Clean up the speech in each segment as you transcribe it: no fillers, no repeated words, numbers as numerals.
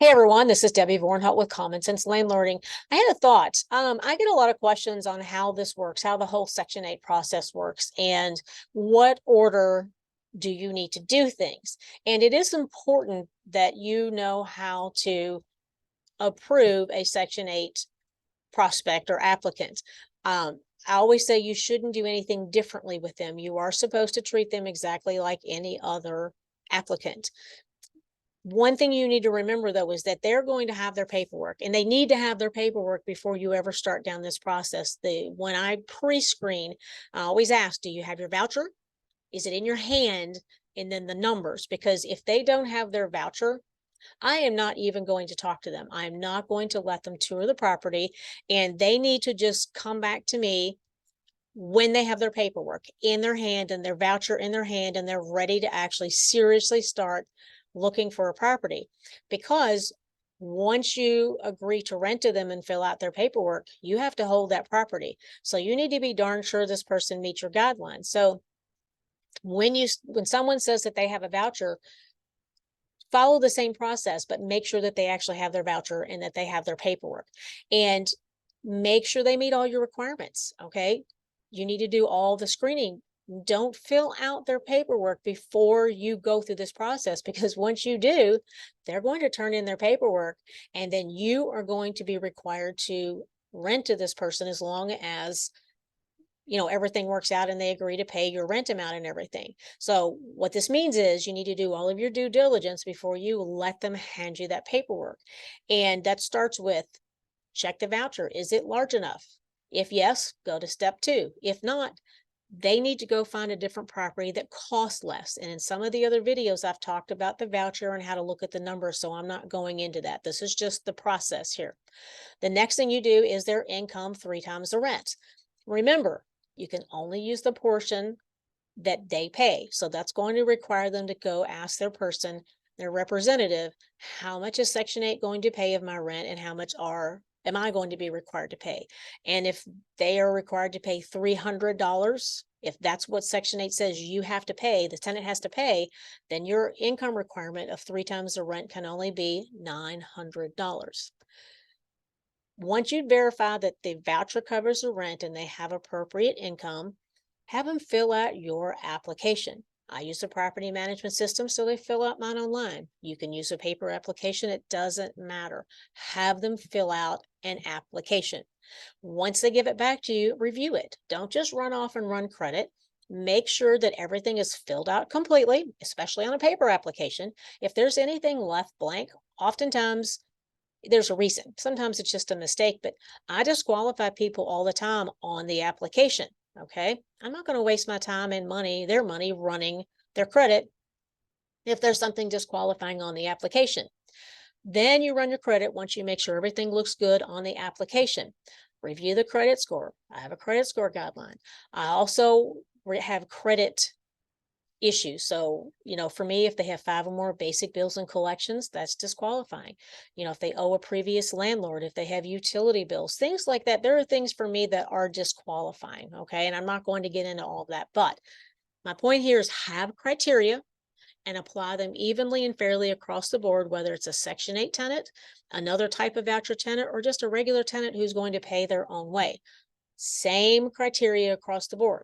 Hey everyone, this is Debbie Vornholt with Common Sense Landlording. I had a thought. I get a lot of questions on how this works, how the whole Section 8 process works, and what order do you need to do things. And it is important that you know how to approve a Section 8 prospect or applicant. I always say you shouldn't do anything differently with them. You are supposed to treat them exactly like any other applicant. One thing you need to remember, though, is that they're going to have their paperwork, and they need to have their paperwork before you ever start down this process. When I pre-screen, I always ask, do you have your voucher? Is it in your hand? And then the numbers, because if they don't have their voucher, I am not even going to talk to them. I am not going to let them tour the property, and they need to just come back to me when they have their paperwork in their hand and their voucher in their hand, and they're ready to actually seriously start looking for a property. Because once you agree to rent to them and fill out their paperwork, you have to hold that property. So you need to be darn sure this person meets your guidelines. So when someone says that they have a voucher, follow the same process, but make sure that they actually have their voucher and that they have their paperwork, and make sure they meet all your requirements. Okay. You need to do all the screening. Don't fill out their paperwork before you go through this process, because once you do, they're going to turn in their paperwork, and then you are going to be required to rent to this person as long as everything works out and they agree to pay your rent amount and everything. So what this means is you need to do all of your due diligence before you let them hand you that paperwork. And that starts with check the voucher. Is it large enough? If yes, go to step 2. If not, they need to go find a different property that costs less. And in some of the other videos, I've talked about the voucher and how to look at the numbers, so I'm not going into that. This is just the process here. The next thing you do is their income 3 times the rent. Remember, you can only use the portion that they pay. So that's going to require them to go ask their representative, how much is Section 8 going to pay of my rent, and how much am I going to be required to pay? And if they are required to pay $300, if that's what Section 8 says you have to pay, the tenant has to pay, then your income requirement of 3 times the rent can only be $900. Once you verify that the voucher covers the rent and they have appropriate income, have them fill out your application. I use a property management system, so they fill out mine online. You can use a paper application, it doesn't matter. Have them fill out an application. Once they give it back to you, review it. Don't just run off and run credit. Make sure that everything is filled out completely, especially on a paper application. If there's anything left blank, oftentimes there's a reason. Sometimes it's just a mistake, but I disqualify people all the time on the application. Okay. I'm not going to waste my time and their money running their credit if there's something disqualifying on the application. Then you run your credit once you make sure everything looks good on the application. Review the credit score. I have a credit score guideline. I also have credit issues. So, for me, if they have 5 or more basic bills and collections, that's disqualifying. If they owe a previous landlord, if they have utility bills, things like that, there are things for me that are disqualifying. Okay. And I'm not going to get into all of that, but my point here is have criteria and apply them evenly and fairly across the board, whether it's a Section 8 tenant, another type of voucher tenant, or just a regular tenant who's going to pay their own way. Same criteria across the board.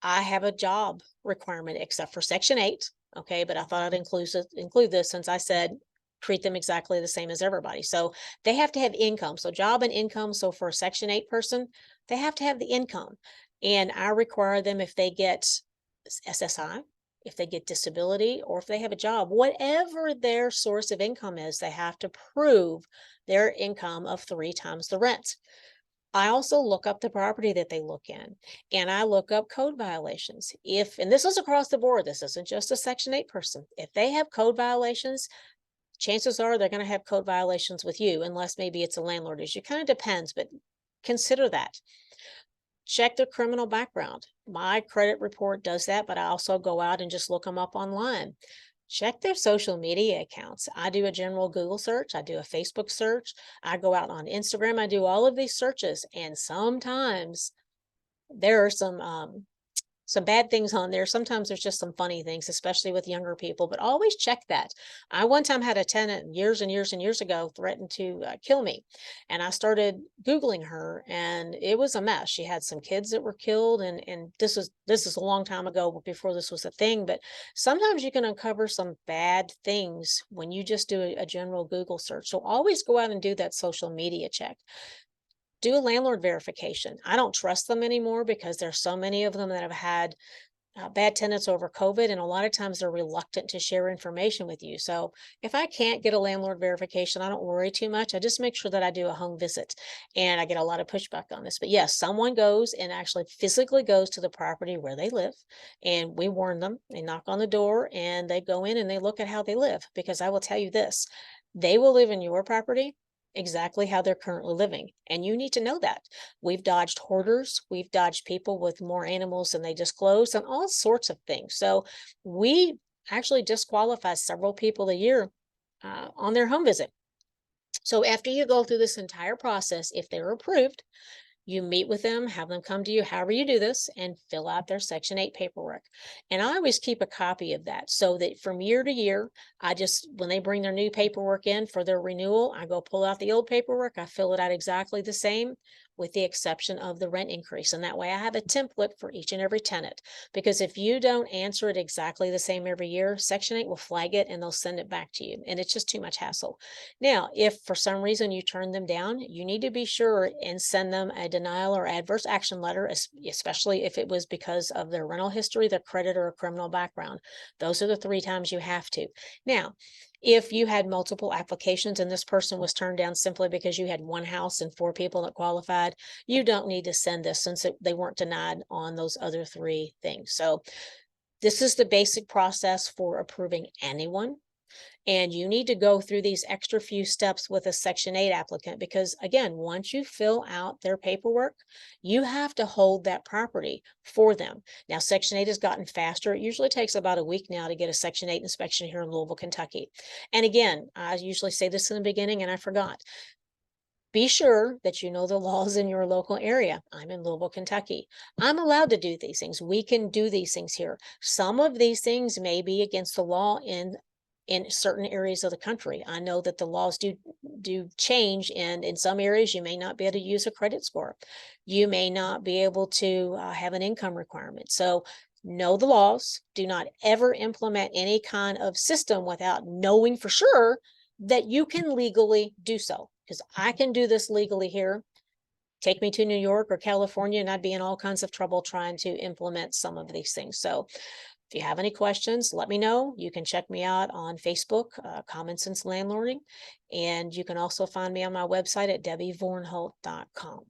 I have a job requirement except for Section 8. Okay, but I thought I'd include this since I said treat them exactly the same as everybody. So they have to have income. So job and income. So for a Section 8 person, they have to have the income. And I require them, if they get SSI, if they get disability, or if they have a job, whatever their source of income is, they have to prove their income of 3 times the rent. I also look up the property that they look in, and I look up code violations. And this is across the board, this isn't just a Section 8 person. If they have code violations, chances are they're going to have code violations with you, unless maybe it's a landlord issue. Kind of depends, but consider that. Check their criminal background. My credit report does that, but I also go out and just look them up online. Check their social media accounts. I do a general Google search. I do a Facebook search. I go out on Instagram. I do all of these searches. And sometimes there are some some bad things on there. Sometimes there's just some funny things, especially with younger people, but always check that. I one time had a tenant years and years and years ago threaten to kill me. And I started Googling her, and it was a mess. She had some kids that were killed, and this is a long time ago before this was a thing, but sometimes you can uncover some bad things when you just do a general Google search. So always go out and do that social media check. Do a landlord verification. I don't trust them anymore because there's so many of them that have had bad tenants over COVID, and a lot of times they're reluctant to share information with you. So if I can't get a landlord verification, I don't worry too much. I just make sure that I do a home visit, and I get a lot of pushback on this. But yes, someone goes and actually physically goes to the property where they live, and we warn them. They knock on the door and they go in and they look at how they live, because I will tell you this, they will live in your property exactly how they're currently living. And you need to know that. We've dodged hoarders, we've dodged people with more animals than they disclose, and all sorts of things. So we actually disqualify several people a year on their home visit. So after you go through this entire process, if they're approved, you meet with them, have them come to you, however you do this, and fill out their Section 8 paperwork. And I always keep a copy of that so that from year to year, when they bring their new paperwork in for their renewal, I go pull out the old paperwork, I fill it out exactly the same, with the exception of the rent increase. And that way I have a template for each and every tenant. Because if you don't answer it exactly the same every year, Section 8 will flag it and they'll send it back to you. And it's just too much hassle. Now, if for some reason you turn them down, you need to be sure and send them a denial or adverse action letter, especially if it was because of their rental history, their credit, or a criminal background. Those are the 3 times you have to. Now, if you had multiple applications and this person was turned down simply because you had one house and 4 people that qualified, you don't need to send this since they weren't denied on those other 3 things. So this is the basic process for approving anyone. And you need to go through these extra few steps with a Section 8 applicant, because again, once you fill out their paperwork, you have to hold that property for them. Now, Section 8 has gotten faster. It usually takes about a week now to get a Section 8 inspection here in Louisville, Kentucky. And again, I usually say this in the beginning and I forgot. Be sure that you know the laws in your local area. I'm in Louisville, Kentucky. I'm allowed to do these things. We can do these things here. Some of these things may be against the law in certain areas of the country. I know that the laws do change, and in some areas you may not be able to use a credit score. You may not be able to have an income requirement. So know the laws. Do not ever implement any kind of system without knowing for sure that you can legally do so. Because I can do this legally here. Take me to New York or California and I'd be in all kinds of trouble trying to implement some of these things. So if you have any questions, let me know. You can check me out on Facebook, Common Sense Landlording, and you can also find me on my website at debbievornholt.com.